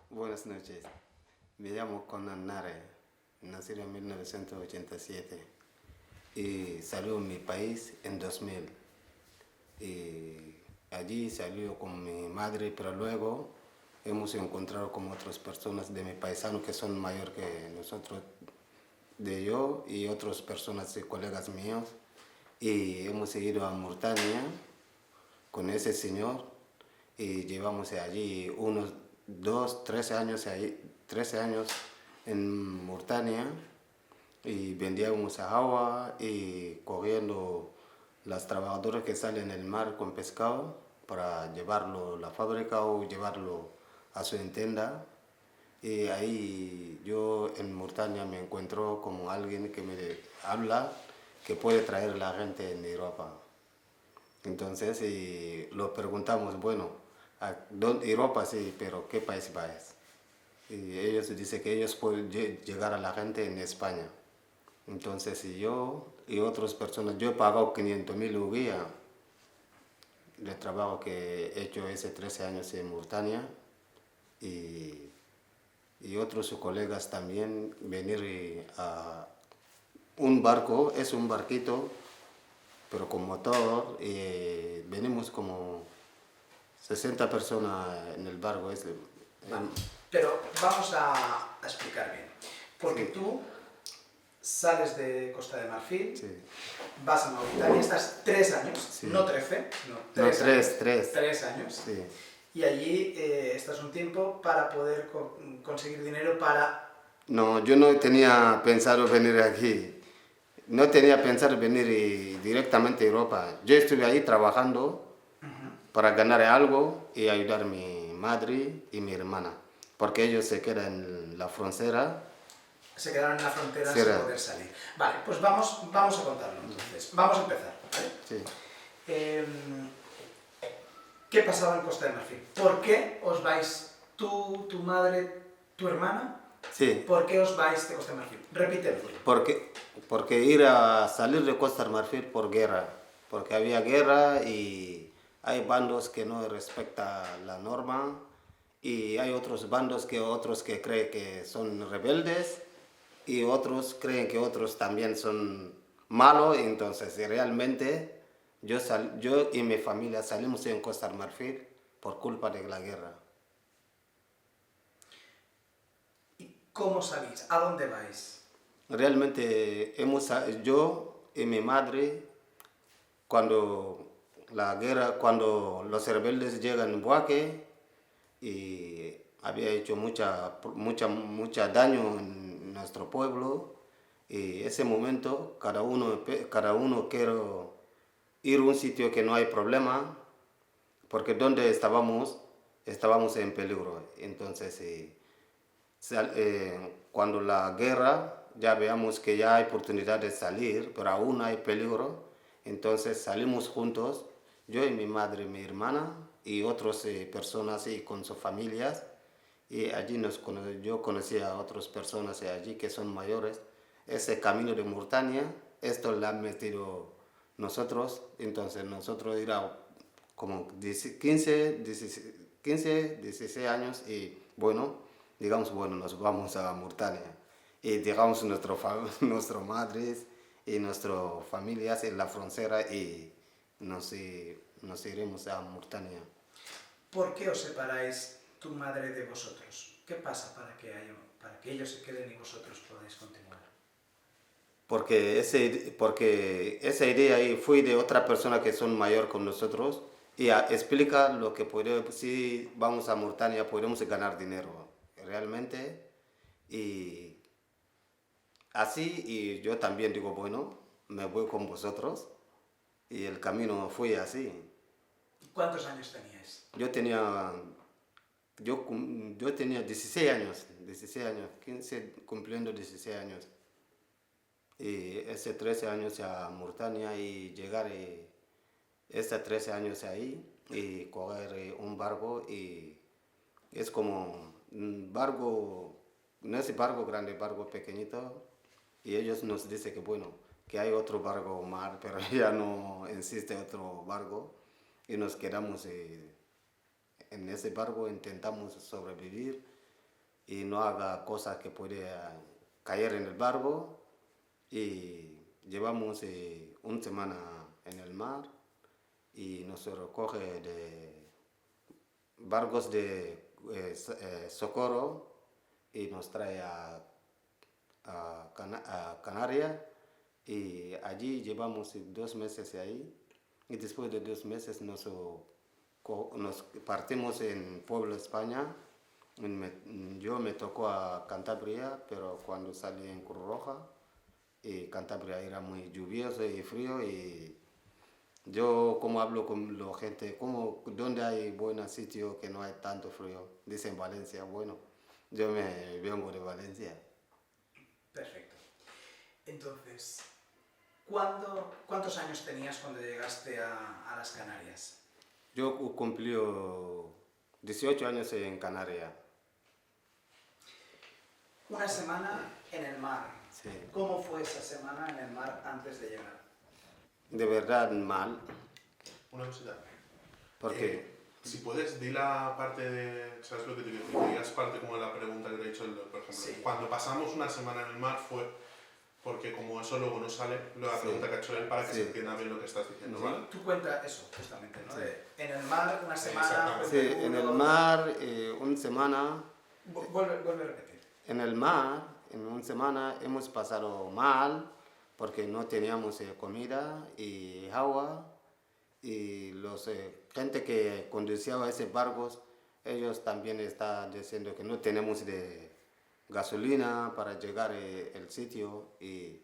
Buenas noches. Me llamo Conan Nare, nací en 1987 y salió en mi país en 2000. Y allí salió con mi madre, pero luego hemos encontrado con otras personas de mi paisano que son mayor que nosotros, de yo y otras personas, colegas míos, y hemos ido a Mauritania con ese señor y llevamos allí unos 13 años, 13 años en Mauritania y vendíamos agua y cogiendo las trabajadoras que salen en el mar con pescado para llevarlo a la fábrica o llevarlo a su tienda. Y ahí yo en Mauritania me encuentro como alguien que me habla que puede traer a la gente en Europa. Entonces lo preguntamos, bueno, Europa sí, pero ¿qué país vas? Y ellos dicen que ellos pueden llegar a la gente en España. Entonces yo y otras personas, yo he pagado 500.000 UVIA de trabajo que he hecho ese 13 años en Mauritania y, y otros colegas también venir a un barco, es un barquito, pero con motor, y venimos como 60 personas en el barco. Vale. Pero vamos a explicar bien. Porque Sí. tú sales de Costa de Marfil, Sí. vas a Mauritania, estás 3 años, Sí. no 13, no, No, 3 años. tres. 3 años. Sí. Y allí estás un tiempo para poder conseguir dinero para... No, yo no tenía pensado venir aquí. No tenía pensado venir directamente a Europa. Yo estuve ahí trabajando para ganar algo y ayudar a mi madre y mi hermana. Porque ellos se quedan en la frontera. Se quedaron en la frontera Sí, sin poder salir. Vale, pues vamos a contarlo entonces. Vamos a empezar, ¿vale? Sí. ¿Qué pasaba en Costa de Marfil? ¿Por qué os vais tú, tu madre, tu hermana? Sí. ¿Por qué os vais de Costa de Marfil? Repítelo. Porque ir a salir de Costa de Marfil por guerra. Porque había guerra y hay bandos que no respetan la norma y hay otros bandos otros que creen que son rebeldes y otros creen que otros también son malos. Entonces realmente yo y mi familia salimos en Costa de Marfil por culpa de la guerra. ¿Y cómo salís? ¿A dónde vais? Realmente yo y mi madre, cuando la guerra, cuando los rebeldes llegan a Buaque y había hecho mucha daño en nuestro pueblo, y ese momento cada uno quiere ir a un sitio que no hay problema, porque donde estábamos en peligro. Entonces, cuando la guerra ya veamos que ya hay oportunidad de salir, pero aún hay peligro, entonces salimos juntos, yo y mi madre, mi hermana y otras personas y con sus familias. Y allí yo conocí a otras personas allí que son mayores. Ese camino de Mauritania, esto lo han metido nosotros, entonces nosotros era como 16 años y bueno, digamos, bueno, nos vamos a Mauritania y dejamos nuestras madres y nuestras familias en la frontera y nos iremos a Mauritania. ¿Por qué os separáis tu madre de vosotros? ¿Qué pasa para que ellos se queden y vosotros podáis continuar? Porque esa idea ahí fue de otra persona que son mayor con nosotros y explica lo que si vamos a Mauritania podemos ganar dinero realmente. Y así, y yo también digo, bueno, me voy con vosotros y el camino fue así. ¿Cuántos años teníais? Yo tenía 16 años, 15 cumpliendo 16 años. Y ese 13 años a Mauritania y llegar ese 13 años ahí y coger un barco y es como un barco, no es barco grande, barco pequeñito y ellos nos dicen que bueno, que hay otro barco mar, pero ya no existe otro barco y nos quedamos en ese barco, intentamos sobrevivir y no haga cosas que puede caer en el barco. Y llevamos una semana en el mar y nos recoge de barcos de socorro y nos trae a Canarias, y allí llevamos 2 meses ahí, y después de 2 meses nos partimos en Puebla, España. Yo me tocó a Cantabria, pero cuando salí en Cruz Roja, y Cantabria era muy lluvioso y frío, y yo como hablo con la gente, ¿dónde hay buen sitio que no hay tanto frío? Dicen Valencia. Bueno, yo me vengo de Valencia. Perfecto. Entonces, ¿cuántos años tenías cuando llegaste a las Canarias? Yo cumplí 18 años en Canarias. Una semana en el mar. Sí. ¿Cómo fue esa semana en el mar antes de llegar? De verdad mal, Una cosita. porque Si puedes, di la parte de... ¿Sabes lo que te quiero decir? Digas parte como la pregunta que te he hecho, por ejemplo. Sí. Cuando pasamos una semana en el mar fue porque como eso luego no sale, la Sí. pregunta que ha hecho él para que Sí. se entienda bien lo que estás diciendo, Sí. ¿vale? Tú cuentas eso, justamente, ¿no? Sí. En el mar, una semana... Exactamente. fue sí, en el seguro. mar una semana, Vuelve a repetir. en el mar, en una semana hemos pasado mal porque no teníamos comida y agua, y los gente que conducía esos barcos, ellos también están diciendo que no tenemos de gasolina para llegar al sitio, y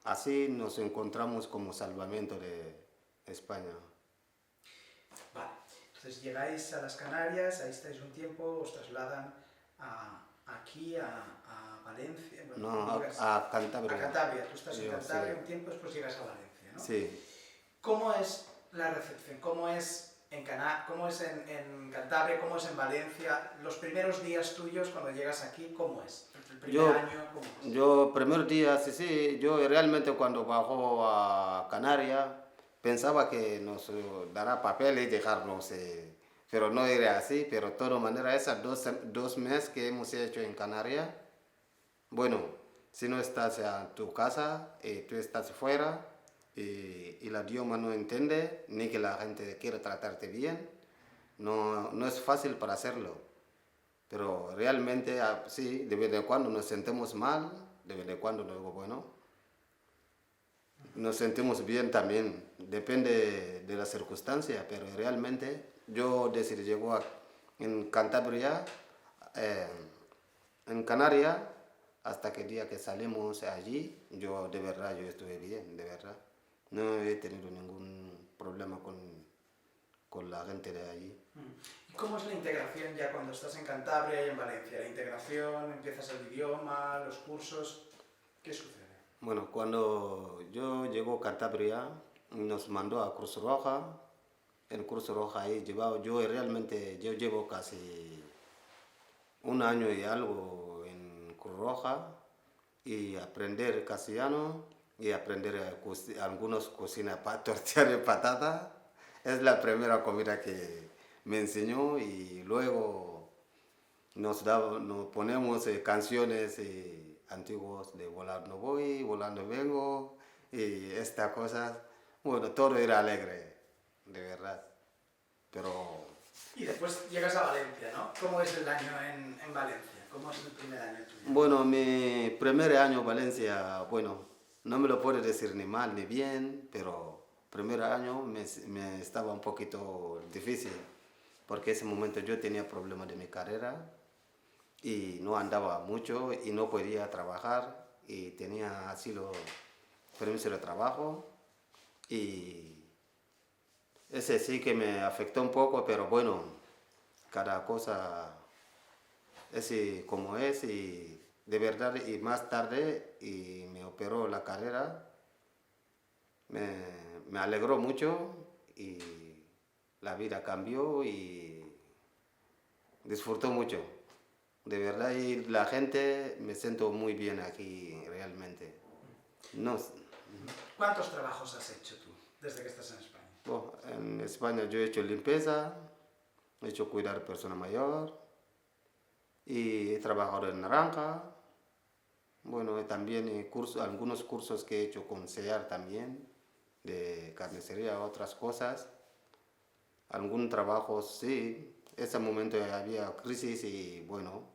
así nos encontramos como salvamento de España. Vale. Entonces llegáis a las Canarias, ahí estáis un tiempo, os trasladan aquí a Valencia. Bueno, No, llegas a Cantabria. a Cantabria. Tú estás en Yo, Cantabria sí. un tiempo, después llegas a Valencia, ¿no? Sí. ¿Cómo es la recepción? ¿Cómo es en Cantabria? ¿Cómo es en Valencia? Los primeros días tuyos cuando llegas aquí, ¿cómo es? El primer año, ¿cómo es? Yo, primer día, sí, yo realmente cuando bajó a Canarias pensaba que nos dará papel y dejarnos, pero no era así. Pero de todas maneras, esas dos meses que hemos hecho en Canarias, bueno, si no estás en tu casa, tú estás fuera, y la idioma no entiende, ni que la gente quiere tratarte bien, no es fácil para hacerlo. Pero realmente, sí, de vez en cuando nos sentimos mal, de vez en cuando luego, bueno, nos sentimos bien también, depende de la circunstancia. Pero realmente yo desde que llego en Cantabria, eh, en Canarias, hasta que el día que salimos allí, yo de verdad, yo estuve bien, de verdad. No he tenido ningún problema con la gente de allí. ¿Y cómo es la integración ya cuando estás en Cantabria y en Valencia? La integración, empiezas el idioma, los cursos, ¿qué sucede? Bueno, cuando yo llego a Cantabria, nos mandó a Cruz Roja. En Cruz Roja ahí yo llevo casi un año y algo en Cruz Roja, y aprender castellano y aprender algunas cocinas para tortilla de patata. Es la primera comida que me enseñó, y luego nos ponemos canciones antiguas de Volando voy, volando vengo, y estas cosas. Bueno, todo era alegre, de verdad. Pero Y después llegas a Valencia, ¿no? ¿Cómo es el año en Valencia? ¿Cómo es el primer año tuyo? bueno, mi primer año en Valencia, bueno, no me lo puedo decir ni mal ni bien, pero primer año me estaba un poquito difícil, porque ese momento yo tenía problemas de mi carrera y no andaba mucho y no podía trabajar, y tenía así los permisos de trabajo, y ese sí que me afectó un poco. Pero bueno, cada cosa es como es, y de verdad, y más tarde y me operó la carrera, me alegró mucho, y la vida cambió y disfrutó mucho, de verdad. Y la gente, me siento muy bien aquí realmente. No, ¿Cuántos trabajos has hecho tú desde que estás en España? bueno, en España yo he hecho limpieza, he hecho cuidar persona mayor, y he trabajado en naranja. Bueno, y también algunos cursos que he hecho con CEAR también, de carnicería, otras cosas. Algún trabajo, sí. Ese momento había crisis y bueno,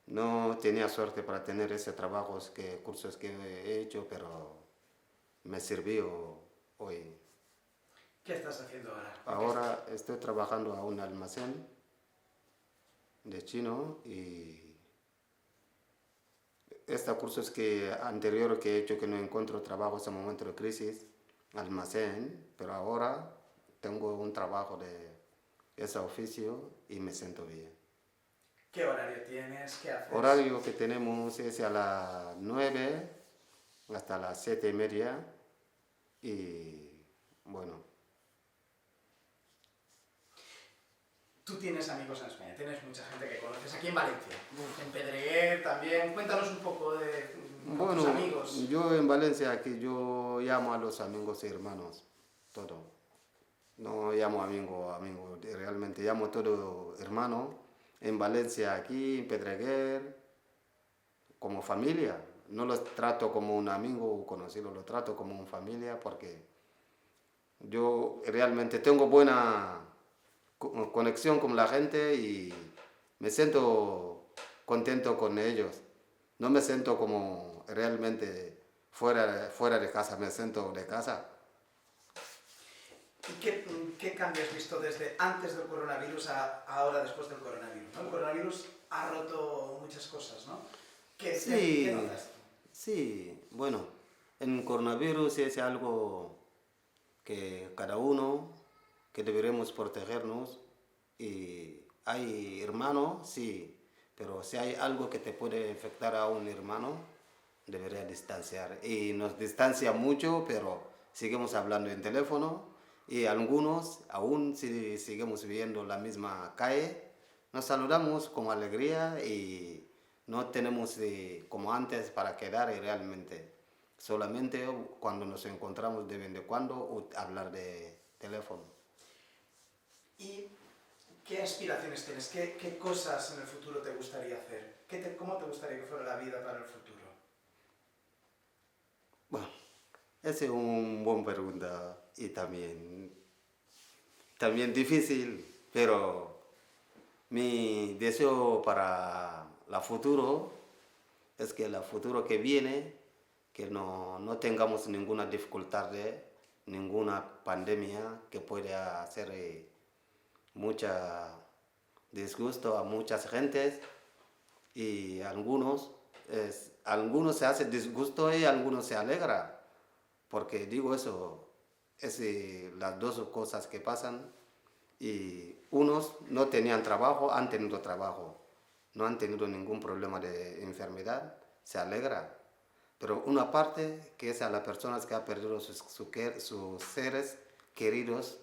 no tenía suerte para tener ese trabajo, cursos que he hecho, pero me sirvió hoy. ¿Qué estás haciendo ahora? Ahora estoy trabajando a un almacén de chino y este curso es que anterior que he hecho que no encuentro trabajo en ese momento de crisis, almacén, pero ahora tengo un trabajo de ese oficio y me siento bien. ¿Qué horario tienes? ¿Qué haces? Horario que tenemos es a las 9 hasta las 7:30 y bueno. Tú tienes amigos en España, tienes mucha gente que conoces aquí en Valencia, en Pedreguer también. Cuéntanos un poco de Bueno, tus amigos. yo en Valencia aquí yo llamo a los amigos y hermanos, todo. No llamo amigo, realmente llamo todo hermano. En Valencia aquí, en Pedreguer, como familia. No los trato como un amigo o conocido, los trato como una familia porque yo realmente tengo buena conexión con la gente y me siento contento con ellos. No me siento como realmente fuera de casa, me siento de casa. ¿Y qué cambio has visto desde antes del coronavirus a ahora después del coronavirus? ¿No? El coronavirus ha roto muchas cosas, ¿no? ¿Qué Sí, notas? sí, bueno, el coronavirus es algo que cada uno que deberemos protegernos y hay hermanos, sí, pero si hay algo que te puede infectar a un hermano, debería distanciar. Y nos distancia mucho, pero seguimos hablando en teléfono y algunos, aún si seguimos viviendo la misma calle, nos saludamos con alegría y no tenemos como antes para quedar y realmente. Solamente cuando nos encontramos de vez en cuando hablar de teléfono. ¿Y qué aspiraciones tienes? ¿Qué cosas en el futuro te gustaría hacer? ¿Cómo te gustaría que fuera la vida para el futuro? Bueno, esa es una buena pregunta y también difícil, pero mi deseo para el futuro es que el futuro que viene, que no tengamos ninguna dificultad ninguna pandemia que pueda hacer mucha disgusto a muchas gentes y algunos se hace disgusto y algunos se alegra, porque digo eso, es las dos cosas que pasan y unos no tenían trabajo, han tenido trabajo, no han tenido ningún problema de enfermedad, se alegra. Pero una parte que es a las personas que han perdido sus seres queridos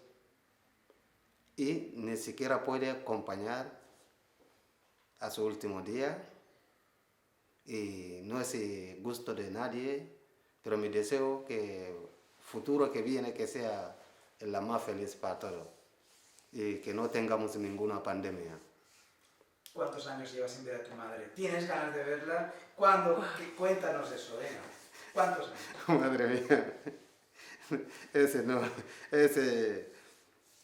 y ni siquiera puede acompañar a su último día y no es gusto de nadie, pero mi deseo que el futuro que viene que sea la más feliz para todos y que no tengamos ninguna pandemia. ¿Cuántos años llevas sin ver a tu madre? ¿Tienes ganas de verla? ¿Cuándo? Cuéntanos eso, venga. ¿Cuántos años? Madre mía, ese no,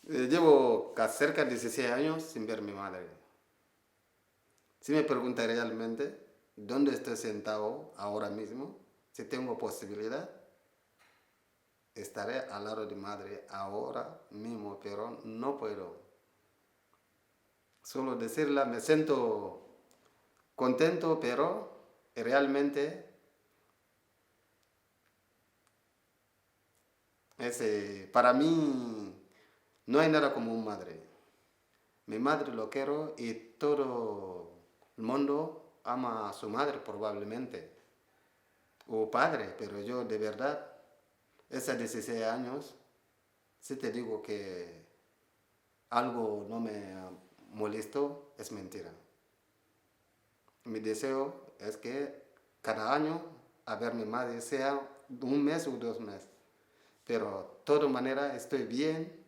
llevo cerca de 16 años sin ver a mi madre. Si me pregunta realmente dónde estoy sentado ahora mismo, si tengo posibilidad, estaré al lado de mi madre ahora mismo, pero no puedo. Solo decirla, me siento contento, pero realmente para mí no hay nada como una madre. Mi madre lo quiero y todo el mundo ama a su madre probablemente, o padre, pero yo de verdad, esos 16 años, si te digo que algo no me molestó, es mentira. Mi deseo es que cada año a ver mi madre sea un mes o 2 meses, pero de todas maneras estoy bien,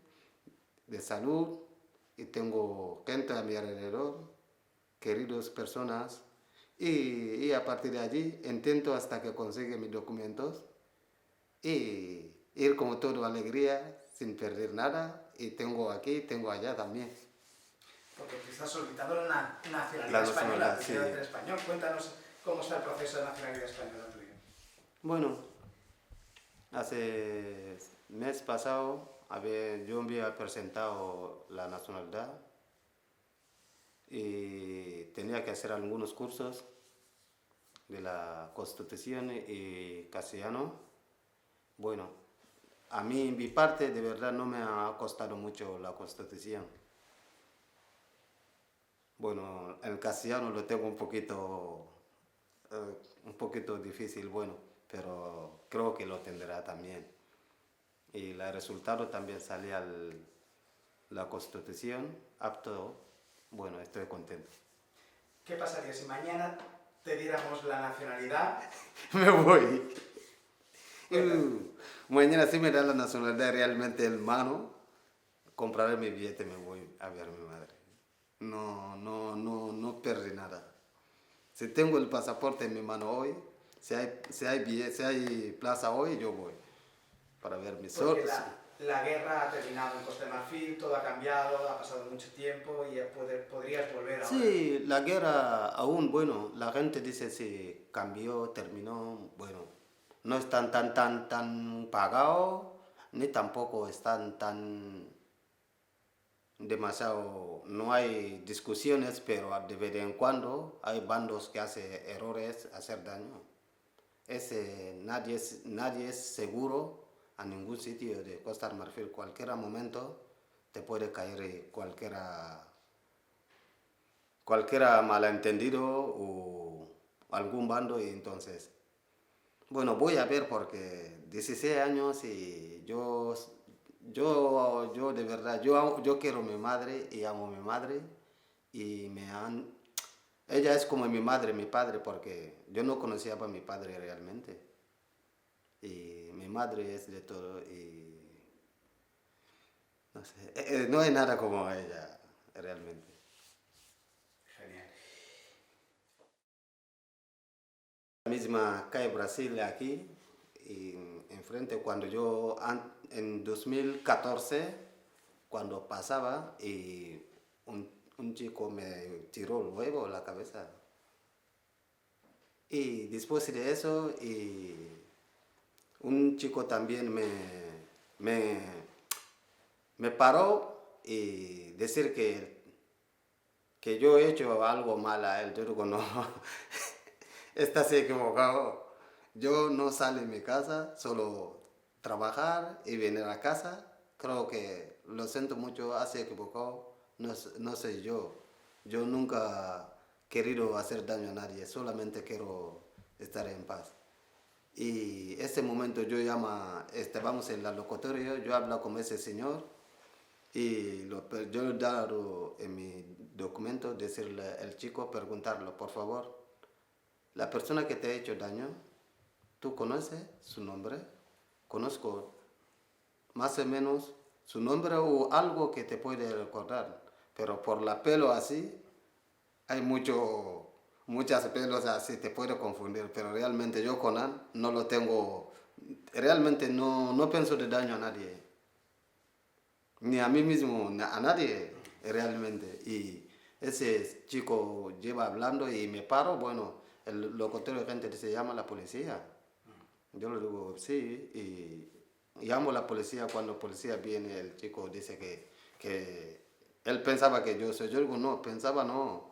de salud y tengo gente a mi alrededor queridas personas, y a partir de allí intento hasta que consiga mis documentos y ir como todo alegría, sin perder nada, y tengo aquí, tengo allá también. Porque te estás solicitando la nacionalidad La española, nacionalidad, te sí. quieres hacer español. Cuéntanos cómo está el proceso de nacionalidad española tuyo. Bueno, hace mes pasado yo había presentado la nacionalidad y tenía que hacer algunos cursos de la Constitución y castellano. Bueno, a mí, en mi parte, de verdad no me ha costado mucho la Constitución. Bueno, el castellano lo tengo un poquito difícil, bueno, pero creo que lo tendrá también. Y el resultado también sale la Constitución, apto, bueno, estoy contento. ¿Qué pasaría si mañana te diéramos la nacionalidad? Me voy. Mañana si me da la nacionalidad realmente en mano, compraré mi billete y me voy a ver a mi madre. No perdí nada. Si tengo el pasaporte en mi mano hoy, si hay plaza hoy, yo voy para ver mis Porque la guerra ha terminado en Costa de Marfil, todo ha cambiado, ha pasado mucho tiempo y podrías volver ahora. Sí, la guerra aún, bueno, la gente dice si cambió, terminó, bueno, no están tan pagado, ni tampoco están tan demasiado, no hay discusiones, pero de vez en cuando hay bandos que hacen errores, hacer daño. Nadie es seguro a ningún sitio de Costa de Marfil. Cualquier momento te puede caer cualquiera malentendido o algún bando, y entonces, bueno, voy a ver porque 16 años y yo de verdad, yo quiero a mi madre y amo a mi madre y ella es como mi madre, mi padre, porque yo no conocía a mi padre realmente y mi madre es de todo y no sé, no hay nada como ella realmente. Genial. La misma calle Brasil aquí, y enfrente, cuando en 2014, cuando pasaba y un chico me tiró el huevo a la cabeza. Y después de eso, un chico también me paró y decir que yo he hecho algo mal a él. Yo digo, no, estás equivocado. Yo no salgo de mi casa, solo trabajar y venir a casa. Creo que lo siento mucho, hace equivocado. No sé yo. Yo nunca he querido hacer daño a nadie, solamente quiero estar en paz. Y ese momento estábamos en la locutoria, yo hablo con ese señor y yo he dado en mi documento, decirle al chico, preguntarlo, por favor, la persona que te ha hecho daño, ¿tú conoces su nombre? Conozco más o menos su nombre o algo que te puede recordar, pero por la pelo así, hay muchas pelos así, te puede confundir, pero realmente yo con él no lo tengo, realmente no pienso de daño a nadie, ni a mí mismo, ni a nadie, realmente. Y ese chico lleva hablando y me paro, bueno, el locutorio de gente se llama la policía. Yo le digo, sí, y llamo a la policía. Cuando la policía viene, el chico dice que él pensaba que yo soy. Yo digo, no, pensaba no.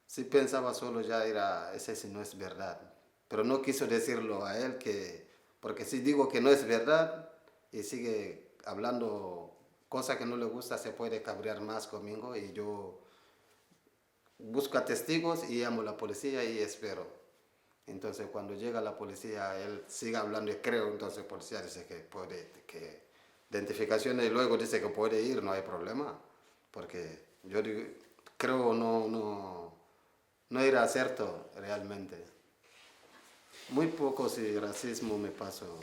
Si pensaba solo ya ese sí no es verdad. Pero no quiso decirlo a él, porque si digo que no es verdad y sigue hablando cosas que no le gusta, se puede cabrear más conmigo y yo busco testigos y llamo a la policía y espero. Entonces cuando llega la policía, él sigue hablando y creo, entonces la policía dice que identificación y luego dice que puede ir, no hay problema. Porque yo creo no era cierto realmente. Muy poco si racismo me pasó.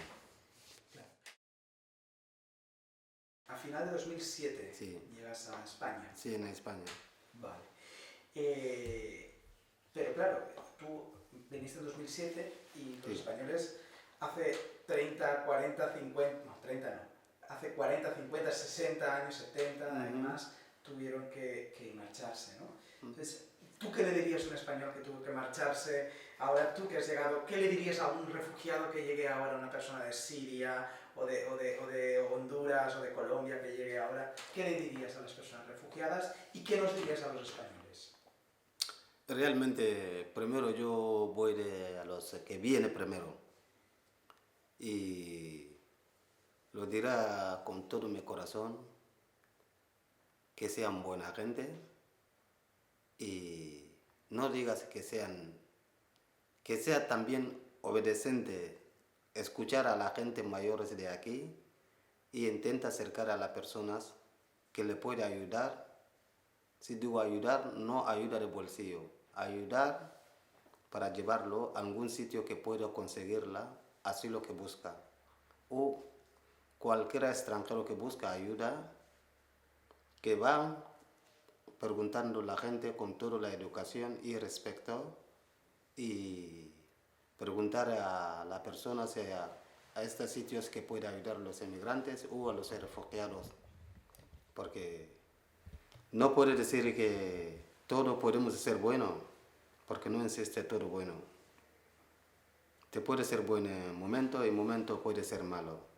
A final de 2007 Sí. llegas a España. Sí, en España. Vale. claro, tú viniste en 2007 y los Sí. españoles hace 30, 40, 50, no, 30 no, hace 40, 50, 60 años, 70 y más, tuvieron que marcharse, ¿no? Entonces, ¿tú qué le dirías a un español que tuvo que marcharse? Ahora tú que has llegado, ¿qué le dirías a un refugiado que llegue ahora, una persona de Siria o de Honduras o de Colombia que llegue ahora? ¿Qué le dirías a las personas refugiadas y qué nos dirías a los españoles? Realmente, primero yo voy a los que viene primero y lo dirá con todo mi corazón, que sean buena gente y no digas que sea también obedeciente, escuchar a la gente mayores de aquí y intenta acercar a las personas que le puede ayudar. Si digo ayudar, no ayuda de bolsillo, ayudar para llevarlo a algún sitio que pueda conseguirla, así lo que busca. O cualquier extranjero que busca ayuda, que va preguntando a la gente con toda la educación y respeto y preguntar a las personas a estos sitios que puede ayudar a los inmigrantes o a los refugiados. Porque no puede decir que todo podemos ser bueno, porque no existe todo bueno. Te puede ser buen momento y momento puede ser malo.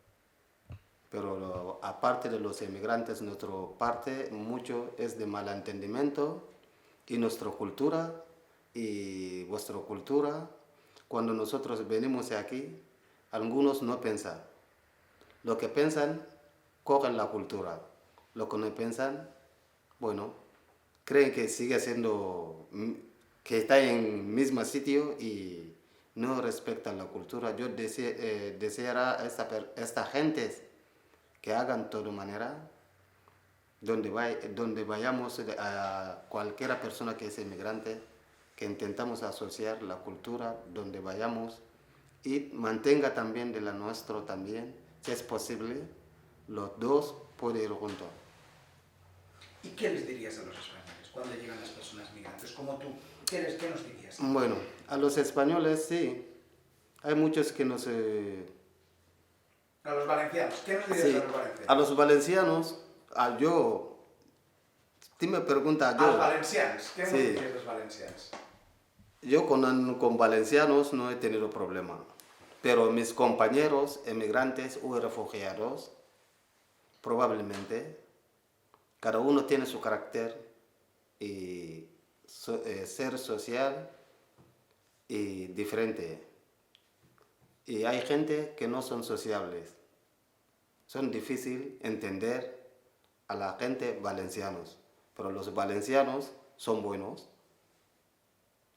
Pero aparte de los inmigrantes, nuestra parte mucho es de malentendimiento y nuestra cultura y vuestra cultura. Cuando nosotros venimos aquí, algunos no piensan. Lo que piensan, cogen la cultura. Lo que no piensan, bueno, creen que sigue siendo, que está en el mismo sitio y no respetan la cultura. Yo deseara a esta gente que hagan todo manera, donde vayamos a cualquier persona que es inmigrante, que intentamos asociar la cultura donde vayamos y mantenga también de la nuestra también, si es posible, los dos pueden ir juntos. ¿Y qué les dirías a los españoles cuando llegan las personas migrantes como tú? ¿Qué nos dirías? Bueno, a los españoles sí, hay muchos que nos... A los valencianos, ¿qué nos dirías sí, a los valencianos? a los valencianos, tú me preguntas A yo, los valencianos, ¿qué nos sí. dirías a los valencianos? Yo con valencianos no he tenido problema, pero mis compañeros emigrantes o refugiados, probablemente, cada uno tiene su carácter y ser social y diferente. Y hay gente que no son sociables. Son difíciles entender a la gente valencianos, pero los valencianos son buenos.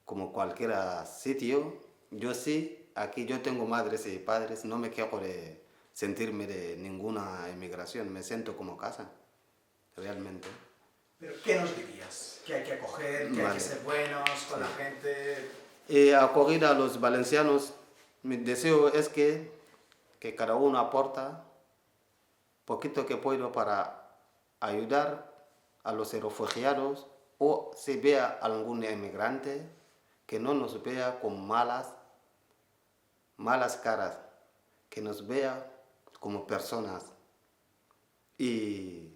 Como cualquier sitio, yo sí, aquí yo tengo madres y padres, no me quejo de sentirme de ninguna inmigración, me siento como casa, realmente. ¿Pero qué nos dirías? ¿Que hay que acoger, que hay que ser buenos con la gente? Acoger a los valencianos, mi deseo es que cada uno aporta poquito que puedo para ayudar a los refugiados o si vea algún inmigrante, que no nos vea con malas caras, que nos vea como personas y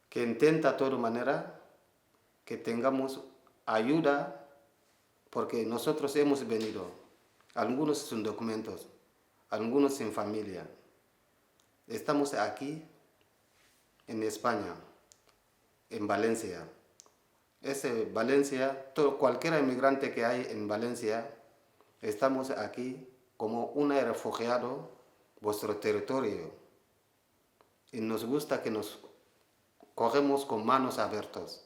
que intenta de toda manera que tengamos ayuda, porque nosotros hemos venido, algunos sin documentos, algunos sin familia. Estamos aquí en España, en Valencia. Valencia, cualquier inmigrante que hay en Valencia, estamos aquí como un refugiado, vuestro territorio. Y nos gusta que nos cogemos con manos abiertas.